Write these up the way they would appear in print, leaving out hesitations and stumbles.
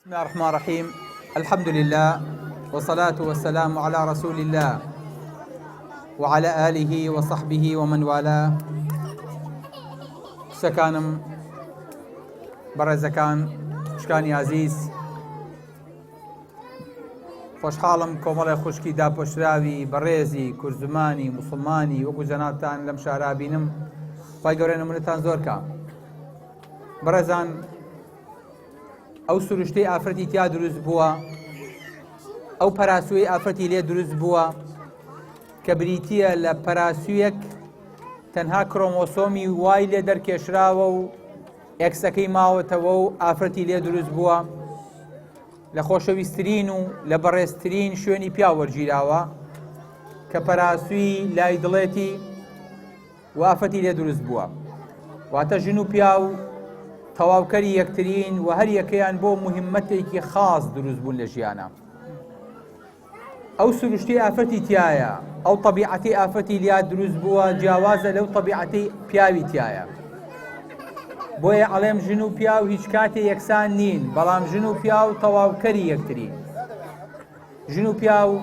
بسم الله الرحمن الرحيم. الحمد لله والصلاة والسلام على رسول الله وعلى آله وصحبه ومن والاه. سكانم برزكان شكاني عزيز خۆشحاڵم کۆمەڵی خوشکی داپۆشراوی بەڕێزی کورزمانی موسڵمانی وەکو جەنابتان لەم شارا بینم. خی گەورە نمونەتان زۆر کە بەڕێزان، ئەو سروشتەی ئافرەتی تیا دروست بووە، ئەو پەراسووی ئافرەتی لێ دروست بووە کە بریتیە لە پەراسوویەک تەنها کرۆمۆسۆمی وای لێ دەرکێشراوە و ئێکسەکەی ماوەتەوە و ئافرەتی لێ دروست بووە، لە خۆشەویستترین و لە بەڕێزترین شوێنی پیا وەرگیراوە کە پەراسووی لای دڵێتی و ئافرەتی لێ دروست بووە. واتە ژن و پیا و تەواوکەری یەکترین و هەر یەکەیان بۆ موهمەتێکی خاص دروست بوون لە ژیانە. ئەو سروشتی ئافرەتی تایە، ئەو طەبیعەتی ئافرەتی لیا دروست بووە جیاوازە لەو طەبیعەتی پیاوی تایە. بۆیە ئەڵێم ژن و پیا و هیچ کاتێ یەکسان نین، بەڵام ژن و پیا و تەواوکەری یەکترین. ژن و پیا و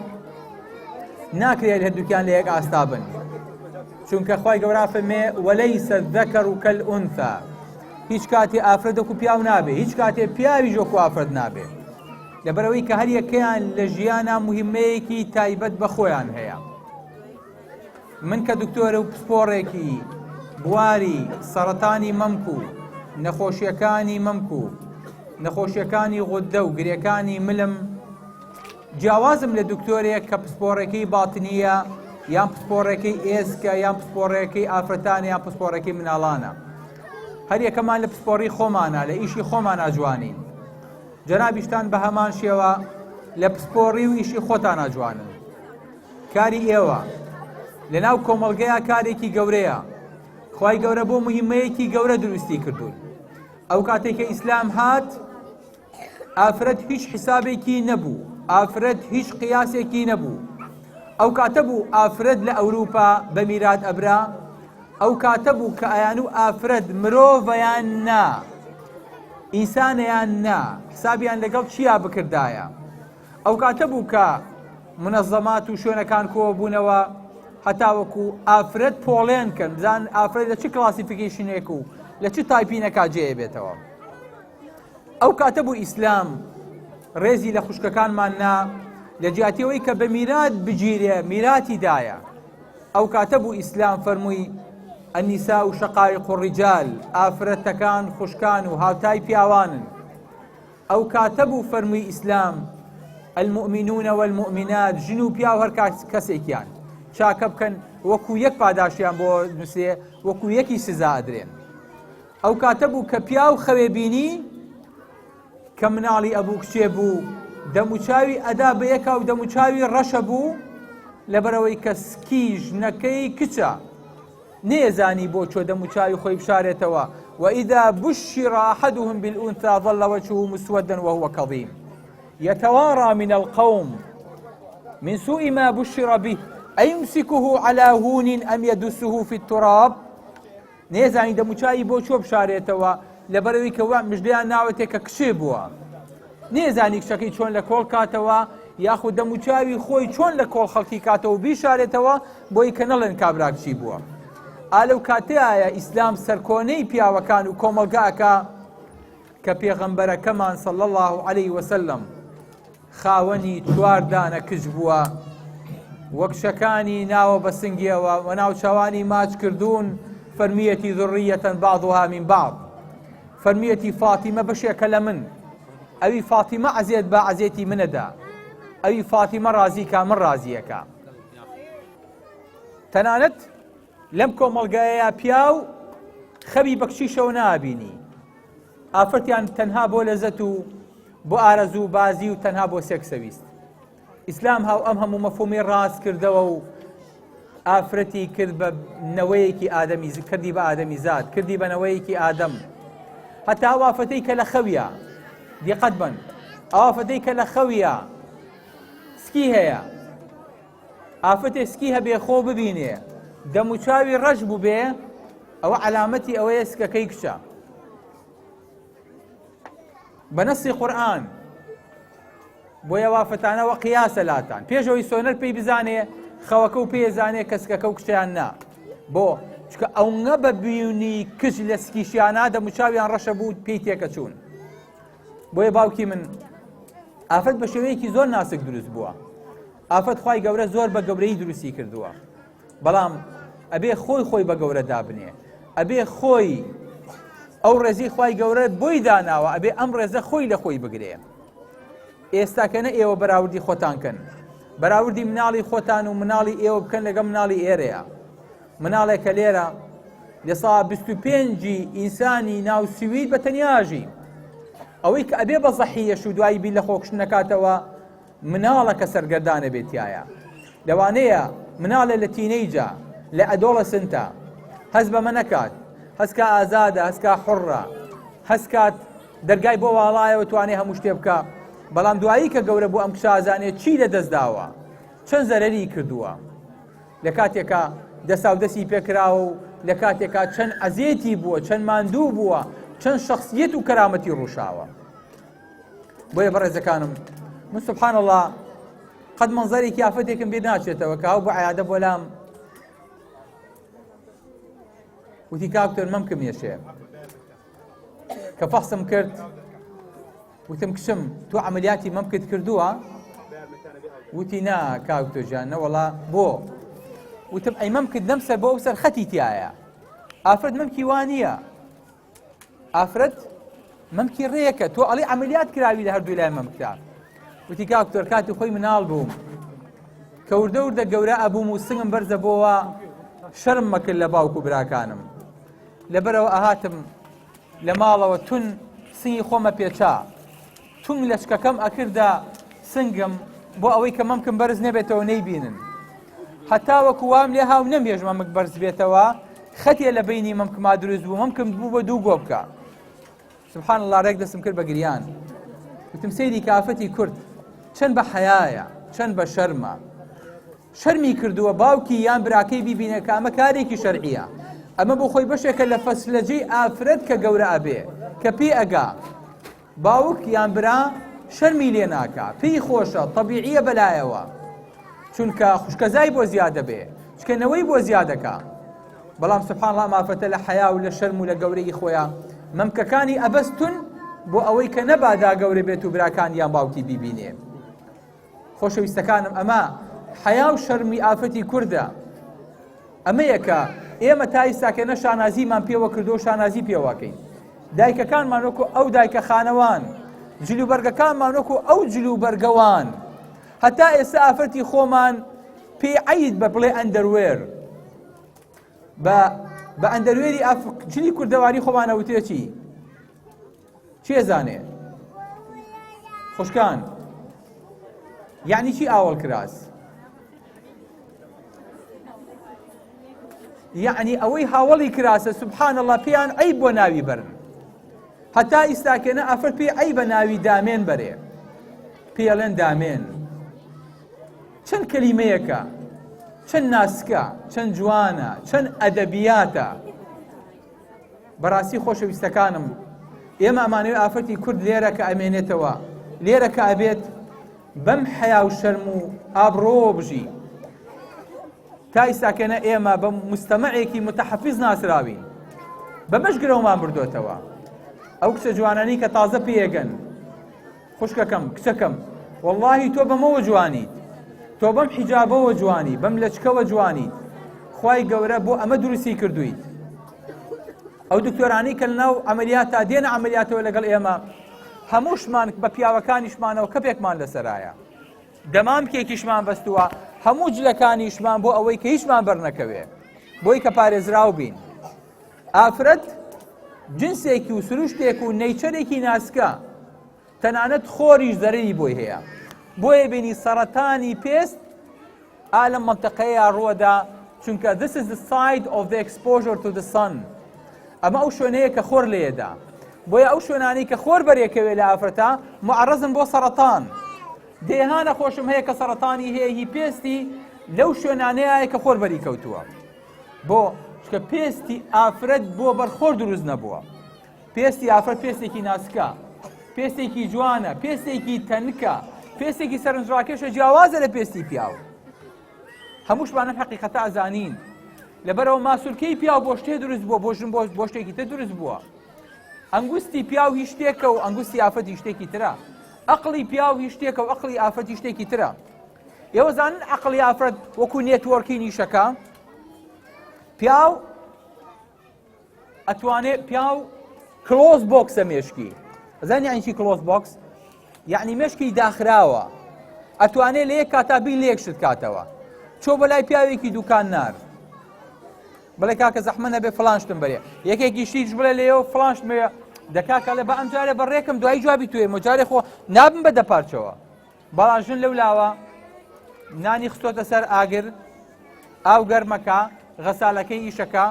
ناکرێت هەردووکیان لە یەک ئاستا بن، چونکە خی گەورە فەرمێ وەلەیسە الذەکەر کەلئونثا، هیچ کاتێ ئافرەت وەکو پیاو نابێ، هیچ کاتێ پیاویش وەکو ئافرەت نابێ، لەبەرەوەی کە هەر یەکەیان لە ژیانە موهمەیەکی تایبەت بە خۆیان هەیە. من کە دکتۆرە و پسپۆڕێکی بواری سەرەتانی مەمک و نەخۆشیەکانی مەمک و نەخۆشیەکانی غوددە و گرێکانی ملم، جیاوازم لە دکتۆرێک کە پسپۆڕێکی باتنیە یان پسپۆڕێکی ئێسکە یان پسپۆڕێکی ئافرەتانە یان پسپۆڕێکی مناڵانە. هەر یەکەمان لە پسپۆڕی خۆمانە، لە ئیشی خۆمان ئاجوانین. جەنابیشتان بە هەمان شێوە لە پسپۆڕی و ئیشی خۆتان ئاجوانن. کاری ئێوە لە ناو کۆمەڵگەیە کارێکی گەورەیە. خی گەورە بۆ موهمەیەکی گەورە دروستی کردوون. ئەو کاتێک کە ئیسلام هات، ئافرەت هیچ حیسابێکی نەبوو، ئافرەت هیچ قیاسێکی نەبوو. ئەو کاتە بوو ئافرەت لە ئەوروپا بە میرات ئەبرا، ئەو کاتە بوو کە ئەیان و ئافرەت مرۆڤەیان نا، ئینسانەیان نا، حسابیان لەگەڵ چیا بکردایە. ئەو کاتە بوو کە منەظەمات و شوێنەکان کۆ بوونەوە هەتاوەکو ئافرەت پۆڵێن کەن، بزان ئافرەت لە چ کلاسیفیکیشنێک و لە چ تایپینەکە جێ بێتەوە. ئەو کاتە بوو ئیسلام ڕێزی لە خوشکەکانمان نا لە جیاتیەوەی کە بە میرات بگیرێ، میراتی دایە. ئەو کاتە بوو ئیسلام فەرمووی النساء شقائق الرجال، ئافرەتەکان خوشکان و هاوتای پیاوانن. ئەو کاتە بوو فەرمووی ئیسلام المؤمنون والمؤمنات، ژن و پیا و هەر کەسێکیان چاکە بکەن وەکو یەک پاداشیان بۆ نووسێ، وەکو یەکی سزا ئەدرێن. ئەو کاتە بوو کە پیا و خەوێبینی کە مناڵی ئەبوو کچێ بوو دەموچاوی ئەدا بە یەکا و دەموچاوی ڕەشە بوو، لەبەرەوەی کە سکی ژنەکەی کچە نێزانی بۆ چۆ دەموچاوی خۆی بشارێتەوە. وإذا بشر أحدهم بالأنثى ظل وجهه مسودا وهو كظيم يتوارى من القوم من سوء ما بشر به أيمسكه على هون أم يدسه في التراب. نێزانی دەموچاوی بۆ چۆ بشارێتەوە، لەبەرەوەی کە مژدەیان ناوێتێک کە کشێ بووە، نێزانی کچەکەی چۆن لە کۆڵ کاتەوە یاخود دەموچاوی خۆی چۆن لە کۆڵ خەڵکی کاتەوە بیشارێتەوە بۆی کە نەڵێن کابراکچی بووە. ئالەو کاتەیە ئیسلام سەرکۆنەی پیاوەکان و کۆمەلگاکە کە پێغەمبەرەکەمان صلی الله علیه وسلم خاوەنی 4 دانە کچ بووە، وەک شەکانی ناوە بە سنگیەوە و ناوچەوانی ماچ کردوون. فەرمیەتی ذڕیەتەن بعضها من بعض، فەرمیەتی فاتیمە بەشێکە لە من، ئەوی فاتیمە عەزێت بە عەزێتی منەدا، ئەوی فاتیمە ڕازیکە من ڕازیەکە. تەنانەت لەم کۆمەڵگایە پیاو خەبی بە کچیشەوە نابینی، ئافرەتیان تەنها بۆ لەزەت و بۆ ئارەزوو بازی و تەنها بۆ سێکسەویست. ئیسلام هاو ئەم هەموو مەفهومی ڕاست کردەوە و ئافرەتی کرد بە نەوەیەکی ئادەمی، کردی بە ئادەمی زاد، کردی بە نەوەیەکی ئادەم. هەتا ئەو ئافرەتەی کە لە خەویە، دیقەت بن، ئەو ئافرەتەی کە لە خەویە سکی هەیە، ئافرەتێ سکی هەبێ خۆ ببینێ دەموچاوی ڕەش بوو بێ، ئەوە علامەتی ئەوەیە سکەکەی کچە. بنص قرآن بۆ یاوافەتانەوە قیاسە لاتان پێشەوەی سۆنەر پێی بزانێ خەوەکە و پێزانێ کەسکەکە و کشتیان نا بۆ چکە ئەوەنە بە بیونی کچ لە سکیشیانە دەموچاویان ڕەشە بوو پێی تێکە چوون بۆیە باوکی من ئافرەت بە شێوەیەکی زۆر ناسک دروست بووە ئافرەت خوای گەورە زۆر بە گەورەی دروستی کردووە بەڵام ئەبێ خۆی بە گەورە دابنێ ئەبێ خۆی ئەو ڕێزی خوای گەورە بۆی داناوە ئەبێ ئەم ڕێزە خۆی لە خۆی بگرێ ئێستاکەنە ئێوە بەراوردی خۆتانکەن بەراوردی مناڵی خۆتان و مناڵی ئێوە بکەن لەگەڵ مناڵی ئێرەیە مناڵێکە لێرە لە ساڵ 25 ئینسانی ناو سوید بە تەنیاژی ئەوەی کە ئەبێ بە زەحیەش و دوایی بی لە خۆکش نەکاتەوە مناڵەکە سەرگەردانە بێتیایە لەوانەیە مناڵە لە تینەیجا لە ئەدۆڵەسنتە هەست بەمە نەکات هەستکە ئازادە هەستکە حڕە هەستکات دەرگای بۆ واڵایەوە توانێ هەموو شتێ بکە بەڵام دوایی کە گەورە بوو ئەم کشازانێت چی لە دەستداوە چەند زەرەری کردووە لە کاتێکە دەسا و دەستی پێکراوە و لە کاتێکا چەند ئەزیەتی بووە چەند ماندوو بووە چەند شخصیت و کەرامەتی ڕووشاوە بۆیە بەڕێزەکانم من سبحان الله قەت مەنزەرێکی ئافرەتێکم بێ ناچێتەوە کە هەو بۆ عیادە بۆ لام وتی کاکتۆر مەمکم ێشێ کە فەحسم کرد وتم کشم تۆ عەمەلیاتی مەمکت کردووە وتی نا کاکتۆر جان نەوەڵا بۆ وتم ئەی مەمکت نەمسەر بۆ ئەو سەر خەتی تایە ئافرەت مەمکی وانییە ئافرەت مەمکی ڕێیەکە تۆ ئەڵێ عەمەلیات کراوی لە هەردوو لای مەمکتا وتی کاکتۆر کاتی خۆی مناڵ بووم کە وردە وردە گەورە ئەبووم و سنگم بەرزە بۆەوە شەرم مەکرد لە باوک و براکانم لەبەرەوە ئەهاتم لە ماڵەوە تون سنگی خۆمە پێچا تون لەشکەکەم ئەکردە سنگم بۆ ئەوەی کە مەمکم بەرز نەبێتەوە نەیبینن هەتا وەکو وام لێ هاو نەمێژ مەمک بەرز بێتەوە خەتێ لە بینی مەمکما دروست بوو مەمکم بوو بە دوو گۆ بکە سبحان الله ڕێک دەستم کرد بە گریان وتم سەیری کافەتی کورد چەند بە حەیایە چەند بە شەرمە شەرمی کردووە باوکی یان براکەی بیبینە کە ئەمە کارێکی شەرعیە ئەمە بۆ خۆی بەشێکە لە فەسلەجەی ئافرەت کە گەورە ئەبێ کە پێی ئەگا باوک یان برا شەرمی لێ ناکا پێی خۆشە تەبیعیە بەلایەوە چونکە خوشکەزای بۆ زیادە بێ چکەنەوەی بۆ زیادەکە بەڵام سبحان الله مافەتە لە حەیا و لە شەرم و لە گەورەی خۆیان مەمکەکانی ئەبەستون بۆ ئەوەی کە نەبادا گەورە بێت و براکان یان باوکی بیبینێ خۆشەویستەکانم ئەمە حەیا و شەرمی ئافرەتی کوردە ئەمەیەکە ئێمە تا ئێستاکەنە شانازیمان پێوە کردو شانازی پێوەکەین دایکەکانمان وەکو ئەو دایکە خانەوان جلوبەرگەکانمان وەکو ئەو جلوبەرگەوان هەتا ئێستا ئافرەتی خۆمان پێی عەید بە بڵێ ئەندەروێر بە ئەندەروێری جلی کوردەواری خۆمانە وتێ چی ئێزانێ خوشکان یعنی چی ئاوەڵ کراس یعنی ئەوەی هاوڵی کراسە سبحان الله پێیان عەیب بۆ ناوی بەرن هەتا ئیستاکەنە ئافرەت پێی عەیبە ناوی دامێن بەرێ پێڵێن دامێن چەند کەلیمەیەکە چەند ناسکە چەند جوانە چەند ئەدەبیاتە بەڕاستی خۆشەویستەکانم ئێمە ئەمانەوەی ئافرەتی کورد لێرە کە ئەمێنێتەوە لێرە کە ئەبێت بەم حەیا و شەرم و ئابڕۆ بژی تا ئیستاکەنە ئێمە بە مستەمەعێکی متەحەفیز ناسراوین بەمەش گرەومان بردوتەوە ئەو کچە جوانانی کە تازە پێگەن خوشکەکەم کچەکەم وەڵڵاهی تۆ بەمەوە جوانیت تۆ بەم حیجابەوە جوانی بەم لەچکەوە جوانیت خوای گەورە بۆ ئەمە دروستی کردویت ئەو دکتۆرانی کە لەناو عەمەلیاتە دێنە عەمەلیاتەوە لەگەڵ ئێمە هەمووشمان بە پیاوەکانیشمانەوە کەپێکمان لەسەرایە دەمامکێکیشمان بەستووە هەموو جلەکانیشمان بۆ ئەوەی کە هیچمان بەرنەکەوێ بۆی کە پارێزراو بین ئافرەت جنسێکی و سروشتێک و نەیچەرێکی ناسکە تەنانەت خۆریش زەرەری بۆی هەیە بۆیە بینی سەرەتانی پێست ئالە مەنتەقەیە ڕووەدا چونکە this is the side of the exposure to the sun ئەمە ئەو شوێنەیە کە خۆر لێدا بۆیە ئەو شوێنانی کە خۆر بەرێکەوێ لە ئافرەتە معەرەزن بۆ سەرەتان دێهانە خۆشم هەیە کە سەرەتانی هەیە هی پێستی لەو شوێنانەیە کە خۆر بەری کەوتووە بۆ چکە پێستی ئافرەت بۆ بەرخۆر دروست نەبووە پێستی ئافرەت پێستێکی ناسکە پێستێکی جوانە پێستێکی تەنکە پێستێکی سەرنجڕاکێشە جیاوازە لە پێستی پیاو. هەمووشمانە حەقیقەتە ئەزانین لەبەرەوە ماسوولکەی پیاو بۆ شتێ دروست بووە، بۆ ژن بۆ شتێکی تر دروست بووە. ئەنگوستی پیاو هیچ شتێکە و ئەنگوستی ئافەتی شتێکی ترە. ئەقڵی پیاو هیچ شتێکە و ئەقڵی ئافەتی شتێکی ترە. ئێوە زانن عەقڵی ئافرەت وەکو نێتوەرکی نیشەکە. پیاو ئەتوانێت پیاو کلۆز بۆکسە مێشکی. ئەزانانی یعنی چی کلۆز بۆکس؟ یعنی مێشکی داخراوە. ئەتوانێت لە یەک کاتا بی لە یەک شت کاتەوە. چۆ بەلای پیاوێکی دوکاننار بڵێ کاکە زەحمە نەبێ فڵان شتم بەرێ، یەکێکی شتیش بڵێ لێەوە فڵان شتم بێ، دەکا لە بە ئەم جارێ بەڕێکم دوای جوابی توێ مۆجارێ خۆ نابم بە دەپارچەوە. بەڵام ژن لەو لاوە نانی خستۆتە سەر ئاگر، ئاو گەرمەکە، غەسالەکەی ئیشەکە،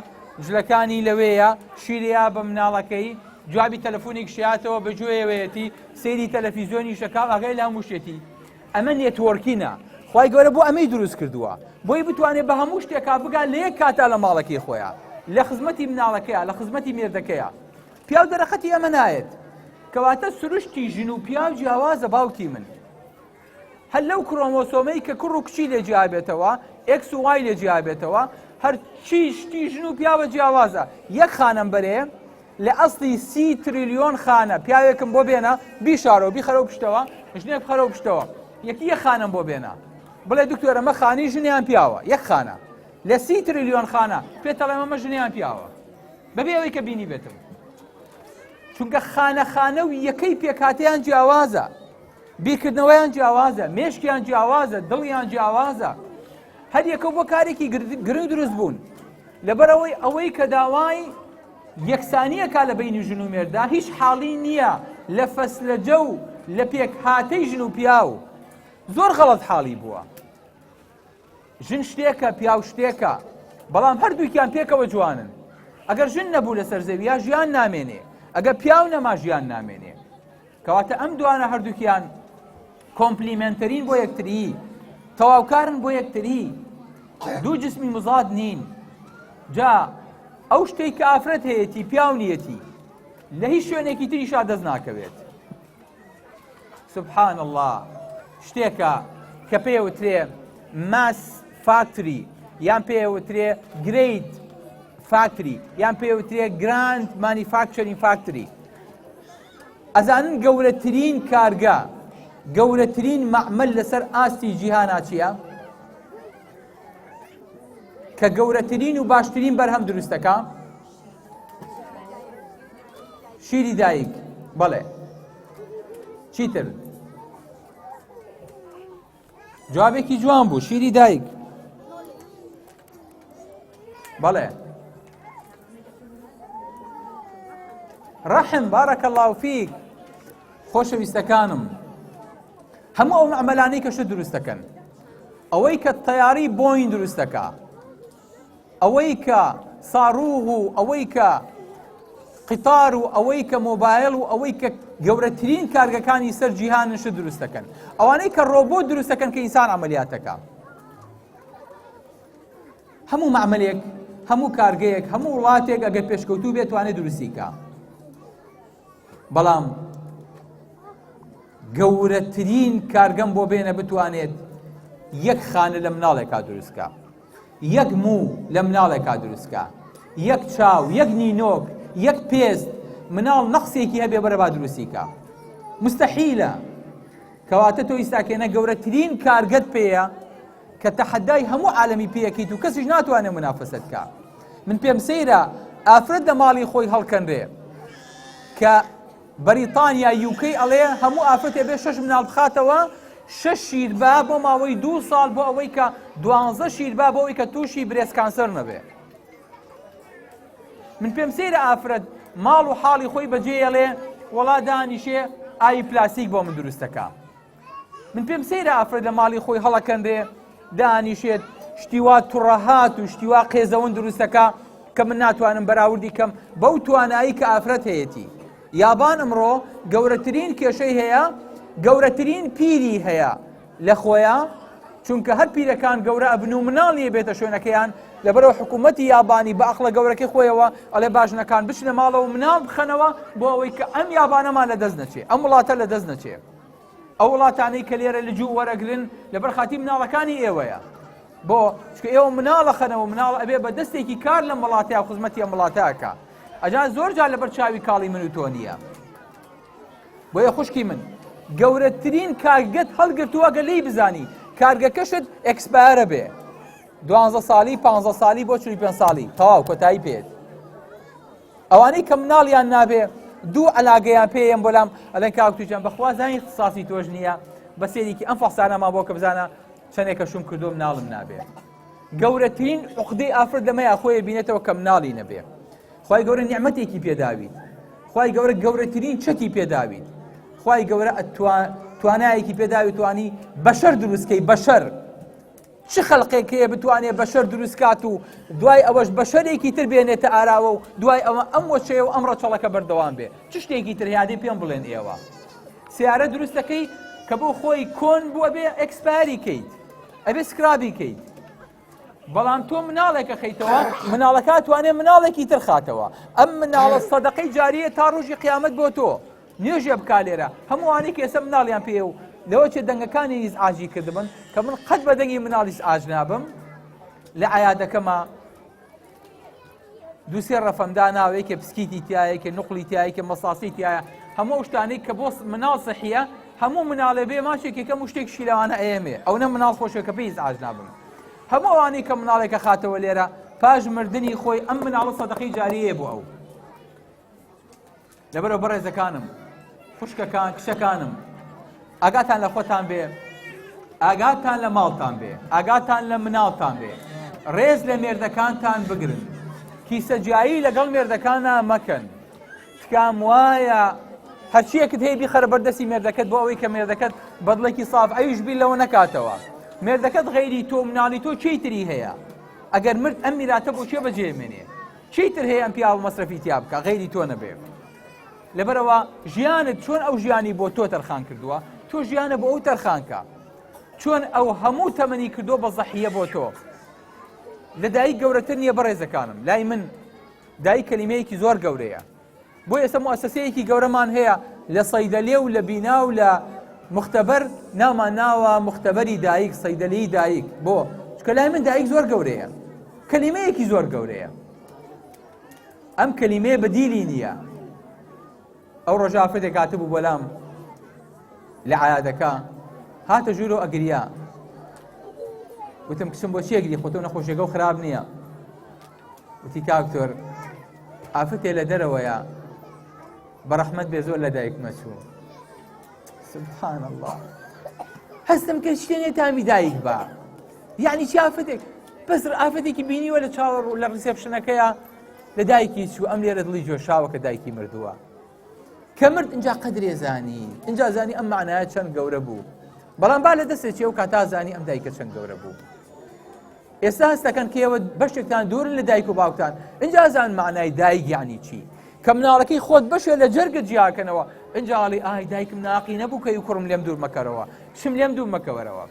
ژلەکانی لەوەیە، شیریا بە مناڵەکەی، جوابی تەلەفۆنێک شیاتەوە بە گوێیەوەیەتی، سەیری تەلەڤیزیۆنی شەکە ئاگای لە هەموو شتێتی. ئەمە نێتوەرکینە. خوای گەورە بۆ ئەمەی دروست کردووە، بۆی بتوانێت بە هەموو شتێکا بگات لە یەک کاتا لە ماڵەکەی خۆیان، لە خزمەتی مناڵەکەیە، لە خزمەتی مێردەکەیە. پیاو دەرەخەتی ئەمە نایەت. کەواتە سروشتی ژن و پیاو جیاوازە باوکی من. هەر لەو کرۆمۆسۆمەی کە کوڕ و کچی لێ جیابێتەوە، ئێکس و وای لێ جیابێتەوە، هەرچی شتی ژن و پیاوە جیاوازە. یەک خانەم بەرێ لە ئەسڵی 30 تریلیۆن خانە پیاوێکم بۆ بێنە بیشارەوە بیخەرەوە پشتەوە، ژنێک بخەرەوە پشتەوە، یەکی یەک خانم بۆ بێنە، بڵێ دکتۆر ئەمە خانی ژنیان پیاوە، یەک خانە لە 30 تریلیۆن خانە پێتەڵێم ئەمە ژنیان پیاوە، بەبێ ئەوەی کە بینی بێتم. چونکە خانە و یەکەی پێکهاتەیان جیاوازە، بیرکردنەوەیان جیاوازە، مێشکیان جیاوازە، دڵیان جیاوازە، هەر یەکە بۆ کارێکی گرنگ دروست بوون. لەبەرەوەی ئەوەی کە داوای یەکسانیەکە لە بینی ژن و مێردا هیچ حاڵی نییە لە فەسلەجە و لە پێکهاتەی ژن و پیاو. زۆر غەڵەت حاڵی بووە. ژن شتێکە، پیاو شتێکە، بەڵام هەردووکیان پێکەوە جوانن. ئەگەر ژن نەبوو لەسەر زەویە ژیان نامێنێ، ئەگەر پیاو نەما ژیان نامێنێ. کەواتە ئەم دوانە هەردووکیان کۆمپلیمنتەرین بۆ یەکتری، تەواوکارن بۆ یەکتری، دوو جسمی مزاد نین. جا ئەو شتێک کە ئافرەت هەیەی پیاو نیەتی لە هیچ شوێنێکی تریشا دەست ناکەوێت. سبحان الله. شتێکە کە پێوترێ ماس فاکتری، یان پێوترێ گرید فاکتری، یان پێوترێ گراند مانیفاکچەرینگ فاکتری. ئەزانن گەورەترین کارگە، گەورەترین مەعمەل لەسەر ئاستی جیهانا چییە؟ کە گەورەترین و باشترین بەرهەم دروستەکە؟ شیری دایک. بەڵێ. چیتر؟ جوابێکی جوان بوو. شیری دایک. بەڵێ. ڕەحم. بارەکە الله فیک. خۆشەویستەکانم، هەموو ئەو مەعمەلانەی کە شت دروست دەکەن، ئەوەی کە تەیاری بۆین دروست دەکا، ئەوەی کە ساڕوغ و ئەوەی کە قیتار و ئەوەی کە مۆبایل و ئەوەی کە گەورەترین کارگەکانی سەر جیهانن شت دروست دەکەن، ئەوانەی کە ڕۆبۆت دروست دەکەن کە ئینسان عەمەلیاتەکە. هەموو مەعمەلێک، هەموو کارگەیەک، هەموو وڵاتێک ئەگەر پێشکەوتوو بێت توانێت دروستیکە. بەڵام گەورەترین کارگەم بۆ بێنە بتوانێت یەک خانە لە مناڵێکا دروستکە، یەک موو لە مناڵێکا دروستکە، یەک چاو، یەک نینۆک، یەک پێست، مناڵ نەقسێکی هەبێ بەرە با دروستیکە. مستەحیلە. کەواتە تۆ ئیساکێنە گەورەترین کارگەت پێیە کە تەحەدای هەموو عالەمی پێیەکەیت و کەسیش ناتوانێت منافەسەت بکە. من پێم سەیرە ئافرەت لە ماڵی خۆی هەڵکەنرێ کە بەریتانیا یوکەی ئەڵێ هەموو ئافرەتێ بێ 6 مناڵ بخاتەوە، 6 شیربا بۆ ماوەی 2 ساڵ بۆ ئەوەی کە 12 شیربا بۆ ئەوەی کە تووشی برێس کانسەر نەبێ. من پێم سەیرە ئافرەت ماڵ و حاڵی خۆی بەجێڵێ وەڵا دانیشێ ئاوی پلاسیک بۆ من دروستەکە. من پێم سەیرە ئافرەت لە ماڵی خۆی هەڵەکەندێ دانیشێت شتیوا توڕەهات و شتیوا قێزەون دروستەکە کە من ناتوانم بەراوردی کەم بەو توانایی کە ئافرەت هەیەتی. یابان ئەمڕۆ گەورەترین کێشەی هەیە، گەورەترین پیری هەیە لە خۆیان، چونکە هەر پیرەکان گەورە ئەبن و مناڵیە بێتە شوێنەکەیان. لەبەرەوە حکوومەتی یابانی بە ئەقڵە گەورەکەی خۆیەوە ئەڵێ باژنەکان بچنە ماڵەوە مناڵ بخەنەوە بۆ ئەوەی کە ئەم یابانەمان لە دەست نەچێ، ئەم وڵاتە لە دەست نەچێ. ئەو وڵاتانەی کە لێرە لەجوو وەرەگرن لەبەر خاتی مناڵەکانی ئێوەیە بۆ چکە ئێوە مناڵە خەنەوە مناڵ ئەبێ بە دەستێکی کار لەم وڵاتەیە خزمەتی ئەم وڵاتەکە ئەجا زۆر جار لەبەر چاوی کاڵی من و تۆ نییە بۆیە خوشکی من گەورەترین کارگەت هەڵگرتووە گە لی بزانی کارگەکەشت ئەکسپایرە بێ 12 ساڵی 15 ساڵی بۆ 45 ساڵی تەواو کۆتایی پێت ئەوانەی کە مناڵیان نابێ دوو عەلاقەیان پێیان بۆلام ئەڵێن کاکتوجان بەخوا زانی اختصاسی تۆش نییە بە سێریکی ئەم فەحسانەمان بۆ کە بزانە چەندێکە شوم کردو مناڵم نابێ گەورەترین عوقدەی ئافرەت لەمەیە خۆی بینێتەوە کە مناڵی نەبێ خوای گەورە نیعمەتێکی پێداویت خوای گەورە گەورەترین چەکی پێداویت خوای گەورە توانایەکی پێداوی توانی بەشەر دروستکەی بەشەر چ خەڵقێکەیە بتوانێت بەشەر دروستکات و دوای ئەوەش بەشەرێکی تر بێنێتە ئاراوە و دوای ئەوە ئەم وەچەیە و ئەم ڕەچەڵەکە بەردەوام بێ چ شتێکی تر هیادی پێم بڵێن ئێوە سیارە دروستەکەی کە بۆ خۆی کۆن بووە بێ ئەکسپایری کەیت ئەبێ سکرابی کەیت بەڵام تۆ مناڵێکە خەیتەوە مناڵەکە توانێت مناڵێکی تر خاتەوە ئەم مناڵە سەدەقەی جاریە تا ڕۆژی قیامەت بۆ تۆ نوێژێ بکا لێرە هەمووانی کە ئێستا مناڵیان پێ و لەوە چێ دەنگەکانی ئیزعاجی کردبن کە من قەت بە دەنگی مناڵ ئیزعاج نابم لە عەیادەکەما دووسێ ڕەفەمدا ناوە یەکێ پسکیتی تایە یەکێ نوقڵی تایە یەکێ مەساسی تایە هەموو شتانەی کە بۆ مناڵ سەحیە هەموو مناڵێ بێ ماشێکی کەم و شتێکشی لەوانە ئەیەمێ ئەو نە مناڵ خۆشەکە پێی ئیزعاج نابم هەموو ئەوانەی کە مناڵێکە خاتەوە لێرە پاش مردنی خۆی ئەم مناڵە سەدەقەی جاریەیە بۆ ئەو لەبەرەوە بەڕێزەکانم خوشکەکان کشەکانم ئاگاتان لە خۆتان بێ ئاگاتان لە ماڵتان بێ ئاگاتان لە مناڵتان بێ ڕێز لە مێردەکانتان بگرن کیسەجایی لەگەڵ مێردەکانە مەکەن تکام وایە هەرچیەکت هەیە بیخەرە بەردەستی مێردەکەت بۆ ئەوەی کە مێردەکەت بەدڵێکی ساف ئەویش بیر لەوە نەکاتەوە مێردەکەت غەیری تۆ مناڵی تۆ چیتری هەیە ئەگەر مرد ئەم میراتە بۆ چێ بەجێمێنێ چیتر هەیە ئەم پیاوە مەسرەفی تیا بکە غەیری تۆ نەبێ لەبەرەوە ژیانت چۆن ئەو ژیانی بۆ تۆ تەرخان کردووە تۆ ژیانە بۆ ئەو تەرخانکە چۆن ئەو هەموو تەمەنی کردو بە زەحیە بۆ تۆ لە دایک گەورەتر نییە بەڕێزەکانم لای من دایک کەلیمەیەکی زۆر گەورەیە بۆ ئێستا موسسەیەکی گەورەمان هەیە لە سەیدەلێ و لە بینا و لە مختبەر نامان ناوە مختبەری دایک سەیدەلەی دایک بۆ چکە لای من دایک زۆر گەورەیە کەلیمەیەکی زۆر گەورەیە ئەم کەلیمەیە بەدیلی نییە ئەو ڕۆژە ئافرەتێک هاتبوو بەلام لە عەیادەکە هاتە ژوورۆ ئەگریا وتم کچم بۆچی ئەگری خۆ تۆ نەخۆشیەکە و خراپ نییە وتی کاکتۆر ئافرەتێ لە دەرەوەیە بەڕەحمەت بێ زۆر لە دایک مەچوو سبحان الله هەستم کە شتێنێ تامی دایک بە یعنی چی ئافرەتێک بەس ئافرەتێکی بینیوە لە چاوەڕ لە ڕیسێپشنەکەیە لە دایکی چوو ئەم لێرە دڵی جۆشاوە کە دایکی مردووە کە مرد اینجا قەدرێ زانی اینجا زانی ئەم معنایە چەند گەورە بوو بەڵام با لە دەستێکی ئەو کاتا زانی ئەم دایکە چەند گەورە بوو ئێستا هەستەکەن کە ئێوە بەشێکتان دوورن لە دایک و باوکتان اینجا زان معنای دایک یعنی چی کە مناڵەکەی خۆت بەشێ لە جەرگت جیاکەنەوە اینجا ئاڵی ئای دایکم ناقی نەبوو کەی و کوڕم لێم دوور مەکەرەوە شم لێم دوور مەکەوەرەوە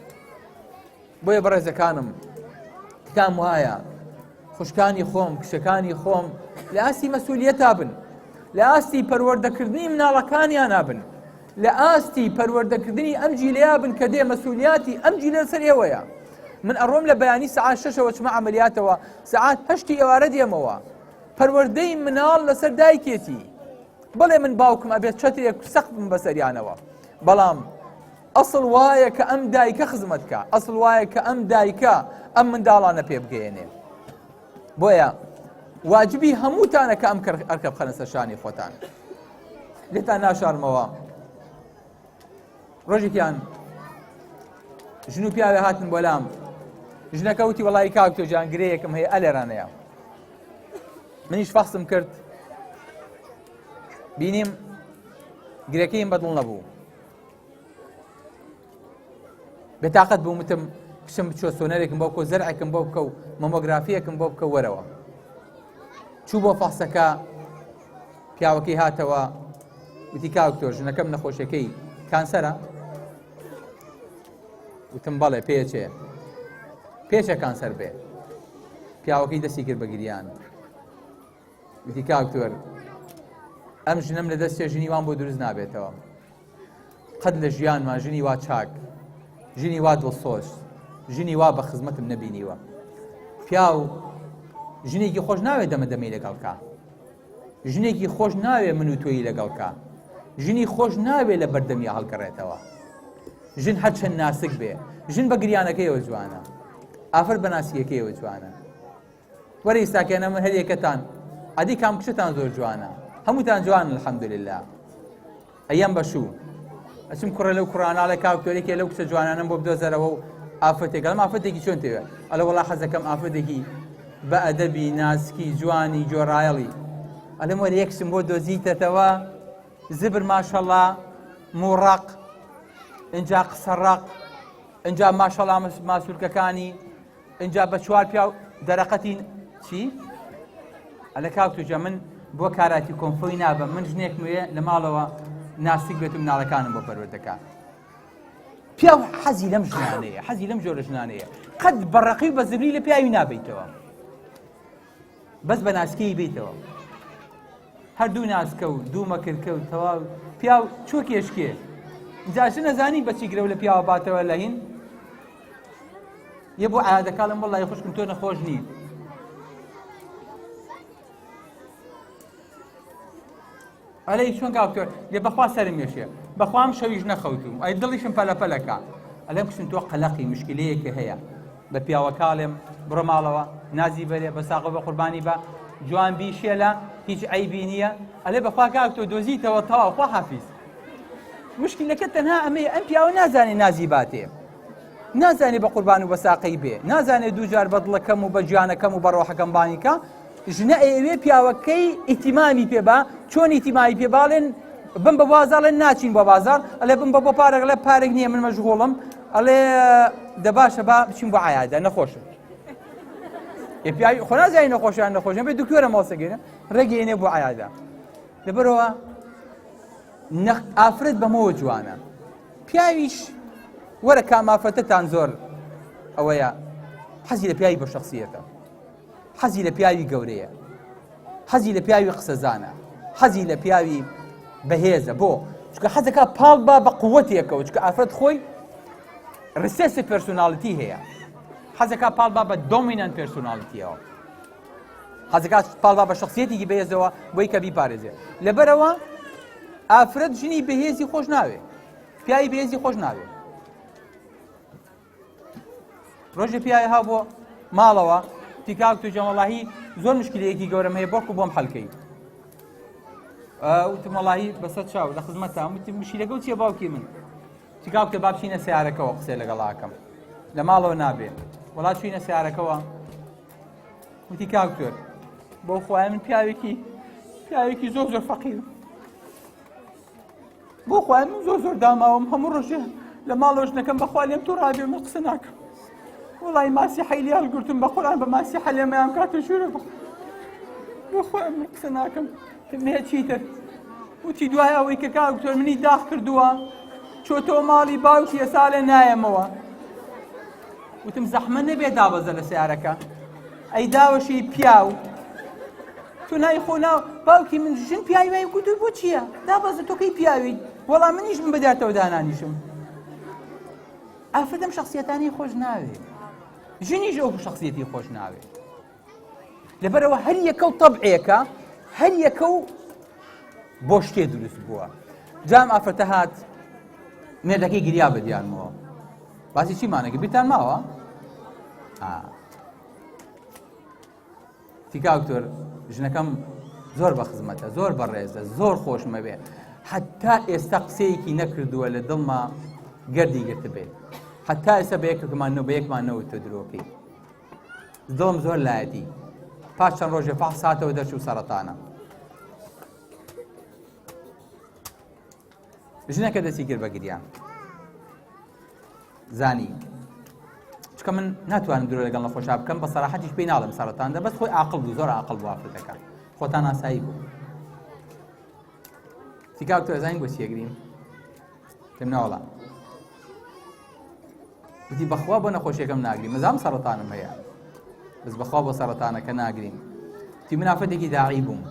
بۆیە بەڕێزەکانم تکام وایە خوشکانی خۆم کشەکانی خۆم لە ئاستی مەسئولیەتا بن لە ئاستی پەروەردەکردنی مناڵەکانیان نابن لە ئاستی پەروەردەکردنی ئەم جیلەیە بن کە دێ مەسئولیاتی ئەم جیلە لەسەر ئێوەیە من ئەڕۆم لە بەیانی سەعات 6ەوە چمە عەمەلیاتەوە سەعات 8 ئێوارە دێمەوە پەروەردەی مناڵ لەسەر دایکێتی بڵێ من باوکم ئەبێت چەترێک سەخت بم بەسەریانەوە بەڵام ئەسڵ وایە کە ئەم دایکە خزمەتکە ئەسڵ وایە کە ئەم دایکە ئەم منداڵانە پێ بگەێنێ بۆیە واجبی هەمووتانە کە ئەم ئەرکە بخەنە سەر شانی خۆتان لێتان ناشارمەوە ڕۆژێکیان ژن و پیاوێ هاتن بۆلام ژنەکە وتی وەڵی کاکتۆ جان گرەیەکم هەیە ئەلێرانەیە منیش فەحسم کرد بینیم گرەکەیم بەدڵ نەبوو بێتاقەت بووم وتم کشم بچۆ سۆنەرێکم بۆ بکە و زەرعێکم بۆ بکە و مەمۆگرافیەکم بۆ بکە وەرەوە چوو بۆ فەحسەکە پیاوەکەی هاتەوە وتی کاکتۆ ژنەکەم نەخۆشیەکەی کانسەرە وتم بەڵێ پێچێ پێچە کانسەر بێ پیاوەکەی دەستی کرد بە گریان وتی کاکتۆر ئەم ژنەم لە دەستێ ژنی وان بۆ دروست نابێتەوە قەت لە ژیانمان ژنی وا چاک، ژنی وا دڵسۆش، ژنی وا بە خزمەتم نەبینیوە. پیا و ژنێکی خۆش ناوێت دەمەدەمەی لەگەڵکە، ژنێکی خۆش ناوێ من و تۆی لەگەڵکە، ژنی خۆش ناوێت لە بەردەمی هەڵگەڕێتەوە. ژن هەر چەند ناسک بێ، ژن بە گریانەکەیەوە جوانە، ئافر بە ناسیەکەیەوە جوانە. وەرە ئێستاکەنە من هەر یەکەتان ئەدی کام کچتان زۆر جوانە، هەمووتان جوانن الحەمدولله. ئەیەم بەشوو ئەچم کوڕە لەو کوڕاناڵە کاکتۆرێکی لەو کچە جوانانم بۆ بدۆزەرەوە و ئافرەتێک ئەڵم ئافرەتێکی چۆن تێوێ؟ ئەڵە وەڵا حەزەکەم ئافرەتێکی بە ئەدەبی ناسکی جوانی جۆڕایەڵی. ئەلێم وەرە یەکشم بۆ دۆزیتەتەوە زبر ماشەڵڵا موڕەق، ئینجا قسەڕەق، ئینجا ماشەڵڵا ماسوولکەکانی، ئینجا بە چوار پیا دەرەقەتی چی؟ ئەلە کاکتۆجە من بۆ کاراتی کۆمفۆی نابم، من ژنێک وێ لە ماڵەوە ناسک بێت و مناڵەکانم بۆ پەروەردەکە. پیا حەزی لەم ژنانەیە، حەزی لەم جۆرە ژنانەیە، قەت بەڕەقی و بە زبری لە پیاوی نابیتەوە، بەس بە ناسکەی بیتەوە. هەردوو ناسکە و دوو مەکرکە و تەواو پیا و چۆ کێشکێ. جاش نەزانی بەچی گرە و لە پیاوە باتەوە لە هین یە بۆ عادەکەڵم وەڵڵی خوشکم تۆ نەخۆش نیت. ئەلەی چۆن کاکتۆر لێ بەخوا سەرم مێشێ، بەخوام شەویش نەخەوتوم، ئەی دڵیشم پەلەپەلەکە. ئەلەم کشتن تۆ قەلەقی مشکلەیەکە هەیە، بە پیاوەکاڵێم بڕۆ ماڵەوە نازی بەرێ بە ساقە بە قوربانی بە جوان بیشێلە هیچ عیبی نییە. ئەلێ بەخوا کاکتۆ دۆزیتەوە تەواو خوا حافیز. مشکلەکە تەنها ئەمەیە ئەم پیاوە نازانێ نازی باتێ، نازانێ بە قوربان و بە ساقەی بێ، نازانێ دوو جار بە دڵەکەم و بە گیانەکەم و بە ڕۆحەکەم بانیکە. ژنە ئەوێ پیاوەکەی ئیتیمامی پێ با، چۆن ئیتیمامی پێ باڵێن بم بە بازاڕێن ناچین بۆ بازار، ئەلێ بم بە پارێک لە پارێک نییە من مەشغوڵم، ئەڵێ دەباشە با بچین بۆ عایادە نەخۆشە. پیاوی خۆ نازانی نەخۆشیان نەخۆشیان بێ دوکتۆرە ماڵسەگەێنە ڕێگەێنێ بۆ عایادە. لەبەرەوە ئافرەت بەمەوە جوانە. پیاویش وەرە کامافرەتەتان زۆر ئەوەیە حەزی لە پیاوی بە شەخسیەتە، حەزی لە پیاوی گەورەیە، حەزی لە پیاوی قسەزانە، حەزی لە پیاوی بەهێزە. بۆ چکە حەزەکە پاڵ با بە قووەتێکەوە، چکە ئافرەت خۆی ڕسێسی پێرسۆناڵیتی هەیە، حەزەکە پاڵ با بە دۆمینەنت پێرسۆناڵیتیەوە، حەزەکە پاڵ با بە شەخسیەتێکی بەهێزەوە بۆی کە بیپارێزێ. لەبەرەوە ئافرەت ژنی بەهێزی خۆش ناوێ، پیاوی بەهێزی خۆش ناوێ. ڕۆژێ پیاوی ها بۆ ماڵەوە تیکاکتۆ جەمەڵاهی زۆر مشکلەیەکی گەورەم هەیە بۆکو بۆم حەلکەی. وتم وەڵاهی بەسەر چاو لە خزمەتام، وتم مشکلەکە و چییە باوکی من؟ تیکاکتۆ با بچینە سیارەکەەوە قسەی لەگەڵاکەم، لە ماڵەوە نابێ. وەڵا چوینە سیارەکەەوە، وتی کاکتۆر بۆ خۆیان من پیاوێکی زۆر زۆر فەقیرم، بۆ خۆیان من زۆر زۆر داماوم، هەموو ڕۆژێ لە ماڵەوە ژنەکەم بەخوا لێم تۆ ڕابێ من قسە ناکەم. وڵی ماسی حەیلی هەڵگرتم بە قورئان بە ماسی حەلێمەیان کاتە ژوورە بۆ خۆیان من قسە ناکەم. مێ چیتر؟ وتی دوای ئەوەی کە کاکتۆر منی داخ کردووە چۆتۆ ماڵی باوکی ئێستا لێ نایەمەوە. وتم زەحمە نەبێ دابەزە لە سیارەکە، ئەی داوەشی پیاو تو نای خۆ ناو باوکی من ژن پیاوی وای گوتووی بۆ چییە؟ دابەزە تۆکەی پیاوی. وەڵام منیش من بەداتەوە دانانیشم. ئافرەتەم شخصیەتانی خۆش ناوێ، ژنیش ئەو شخصیەتی خۆش ناوێ. لەبەرەوە هەر یەکە و تەبعێکە، هەر یەکە و بۆ شتێ دروست بووە. جام ئافرەتە هات مێردەکەی گریا بەدیانمەوە، باسی چیمانەکە بیرتان ماوە؟ تیکاکتۆر ژنەکەم زۆر بە خزمەتە، زۆر بەڕێزە، زۆر خۆشمە بێ، حتا ئێستا قسەیەکی نەکردووە لە دڵما گەردی گرت بێت، حتا ئێستا بە یەکمان نەوتە درۆکەی. دڵم زۆر لایەتی، پاش چەند ڕۆژێ پاس ساتەوە دەرچوو سەرەتانە. ژنەکە دەستی کرد بە گریان، زانی چکە من ناتوانم درۆ لەگەڵ نەخۆشا بکەم، بە سەراحەتیش پێی ناڵم سەرەتاندا، بەس خۆی عاقڵ بوو، زۆر عاقڵ بوو ئافرەتەکە، خۆتان ئاسایی بوو. تیکاکتۆ ئەزانین بۆ چیەگرین؟ پێم ناوەڵا وتی بەخوا بۆ نەخۆشیەکەم ناگرین، مەزام سەرەتانم هەیە، بەس بەخوا بۆ سەرەتانەکە ناگرین. تی من ئافرەتێکی داعی بووم،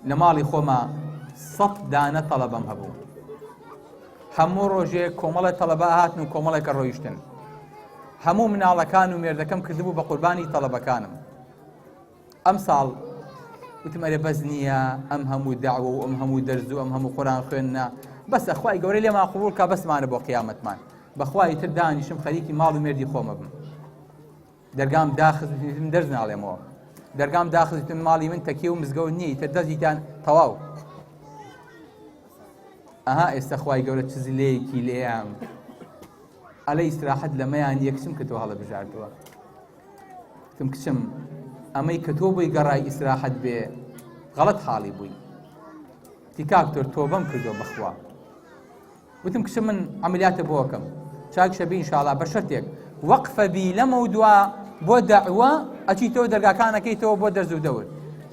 لە ماڵی خۆمە 100 دانە تەڵەبەم هەبوو، هەموو ڕۆژێک کۆمەڵە تەڵەبە هاتن و کۆمەڵێکە ڕۆیشتن هەموو مناڵەکان و مێردەکەم کردبوو بە قوربانی تەڵەبەکانم ئەم ساڵ وتم ئەرێ بەس نییە ئەم هەموو داوە و ئەم هەموو دەرز و ئەم هەموو قورآن خوێندنە بەسە خوای گەورەی لێمان قبوڵ کا بەسمانە بۆ قیامەتمان بەخوای تر دانیشم خەریکی ماڵ و مێردی خۆمە بم دەرگام داخستم دەرز ناڵێمەوە دەرگام داخستم ماڵی من تەکیە و مزگەوت نییە تر دەزیتان تەواو ئەها ئێستا خوای گەورە چ زلەیەکی لێیان ئەلە ئیستراحەت لەمەیان یەکسم کە تۆ هەڵە بژاردووە وتم کچم ئەمەی کە تۆ بۆی گەڕای ئیستراحەت بێ غەڵەت حاڵی بووی تی کاکتۆر تۆبەم کردەوە بەخوا وتم کچم من عەمەلیاتە بۆ ئەەکەم چاک شەبی ئینشاڵڵا بە شەرتێک وەقفە بی لەمە و دووە بۆ دەعوە ئەچیتەوە دەرگاکانەکەیتەوە بۆ دەرز و دەور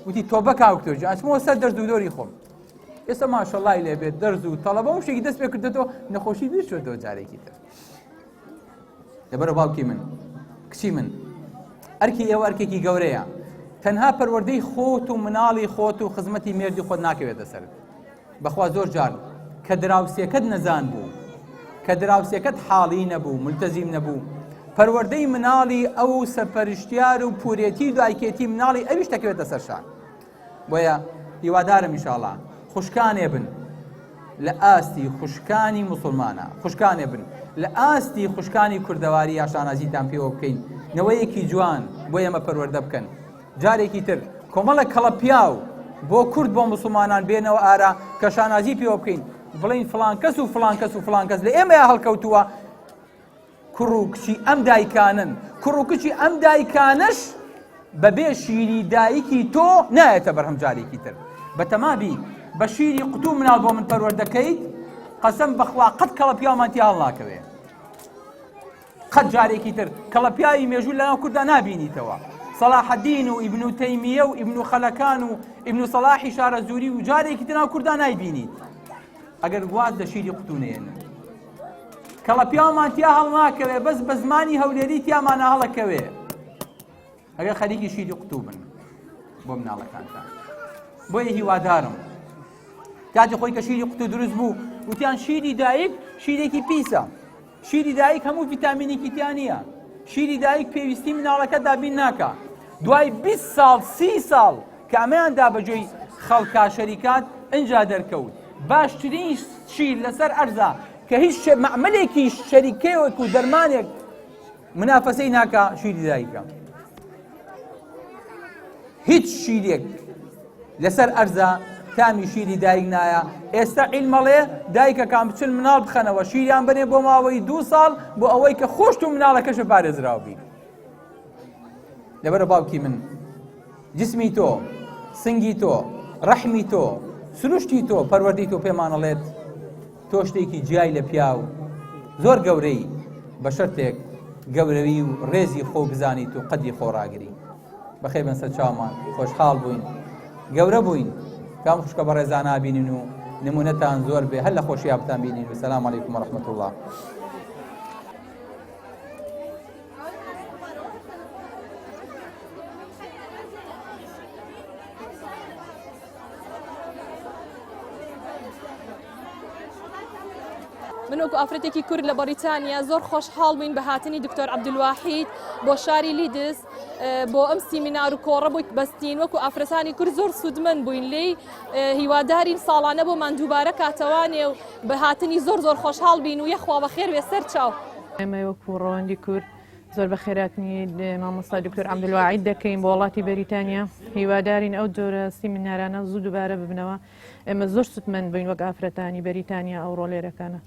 وتی تۆبە کاکتۆر ئەچمەوە سەر دەرز و دەوری خۆم ئێستا ماشەڵڵای لێ بێت دەرز و تەڵەبە و شتێکی دەست پێ کردێتەوە نەخۆشی بیر شوێتەوە جارێکی تر لەبەرە باوکی من کچی من ئەرکی ئێوە ئەرکێکی گەورەیە تەنها پەروەردەی خۆت و مناڵی خۆت و خزمەتی مێردی خۆت ناکەوێتە سەر بەخوا زۆر جار کە دراوسێکەت نەزان بوو کە دراوسێکەت حاڵی نەبوو ملتەزیم نەبوو پەروەردەی مناڵی ئەو سەرپەرشتیار و پورێتی و دایکێتی مناڵی ئەویش دەکەوێتە سەرشان بۆیە هیوادارم ئینشاڵڵا خوشکانێ بن لە ئاستی خوشکانی موسڵمانە خوشکانێ بن لە ئاستی خوشکانی کوردەواری یاشانازیتان پێوە بکەین نەوەیەکی جوان بۆ ئێمە پەروەردە بکەن جارێکی تر کۆمەڵە کەڵە پیاو بۆ کورد بۆ موسڵمانان بێنەوە ئارا کە شانازی پێوە بکەین بڵین فڵان کەس و فڵان کەس و فڵان کەس لە ئێمەیە هەڵکەوتووە کوڕ و کچی ئەم دایکانن کوڕ و کچی ئەم دایکانش بەبێ شیری دایکی تۆ نایەتە بەرهەم جارێکی تر بەتەمابی بە شیری قوتوو مناڵ بۆ من پەروەردەکەیت قەسەم بەخوا قەت کەڵە پیاومان تیا هەڵ ناکەوێ قەت جارێکی تر کەڵە پیاوی مێژوو لەناو کووردا نابینیتەوە صلاح الدین و ئیبن تەیمیە و ئیبن خەلەکان و ئیبن سەلاحی شارەزووری و جارێکی تر ناو کووردا نایبینیت ئەگەر گواز لە شیری قوتوونێنن کەڵە پیاومان تیا هەڵ ناکەوێ بەس بە زمانی هەولێری تیامانە هەڵەکەوێ ئەگەر خەریکی شیری قوتوو بن بۆ مناڵەکانتان بۆیە هیوادارم کاتی خۆی کە شیری قوتوو دروست بوو وتیان شیری دایک شیرێکی پیسە شیری دایک هەموو ڤیتامینێکی تیا نییە شیری دایک پێویستی مناڵەکە دابین ناکە دوای 20 ساڵ 30 ساڵ کە ئەمەیان دابەجێی خەڵکا شەریکات ئەنجا دەرکەوت باشترین شیر لەسەر ئەرزە کە هیچ مەعملێکی شەریکەیەک و دەرمانێک منافەسەی ناکە شیری دایکە هیچ شیرێک لەسەر ئەرزە تامی شیری دایک نایە ئێستا عیلمەڵێ دایکەکان بچن مناڵ بخەنەوە شیریان بنێ بۆ ماوەی 2 ساڵ بۆ ئەوەی کە خۆشت و مناڵەکەشە پارێزراو بین لەبەرە باوکی من جسمی تۆ سنگی تۆ ڕەحمی تۆ سروشتی تۆ پەروەردەی تۆ پێمانەڵێت تۆ شتێکی جیای لە پیاو زۆر گەورەی بە شەرتێک گەورەوی و ڕێزی خۆ بزانیت و قەدی خۆڕاگری بەخێر بن سەر چاومان خۆشحاڵ بووین گەورە بووین کام خوشکە بە ڕێزا نابینین و نمونەتان زۆر بێ هەر لە خۆشییا بتان بینین و سەلام عەلەیکوم وەڕەحمەتوڵڵا من وەکو ئافرەتێکی کورد لە بەریتانیا زۆر خۆشحاڵ بووین بە هاتنی دکتۆر عەبدولواحید بۆ شاری لیدس بۆ ئەم سیمینار و کۆڕە بووی بەستین وەکو ئافرەتانی کورد زۆر سوودمەند بووین لێی هیوادارین ساڵانە بۆمان دووبارە کاتەوانێ و بە هاتنی زۆر خۆشحاڵ بین و یەخوا بەخێر وێ سەر چاو ئێمە وەکو ڕەوەندی کورد زۆر بە خێراتنی مامۆستا دکتۆر عەبدولواحید دەکەین بۆ وڵاتی بەریتانیا هیوادارین ئەو جۆرە سیمینارانە زوو دووبارە ببنەوە ئێمە زۆر سوودمەند بووین وەک ئافرەتانی بەریتانیا ئەو ڕۆڵێرەکانە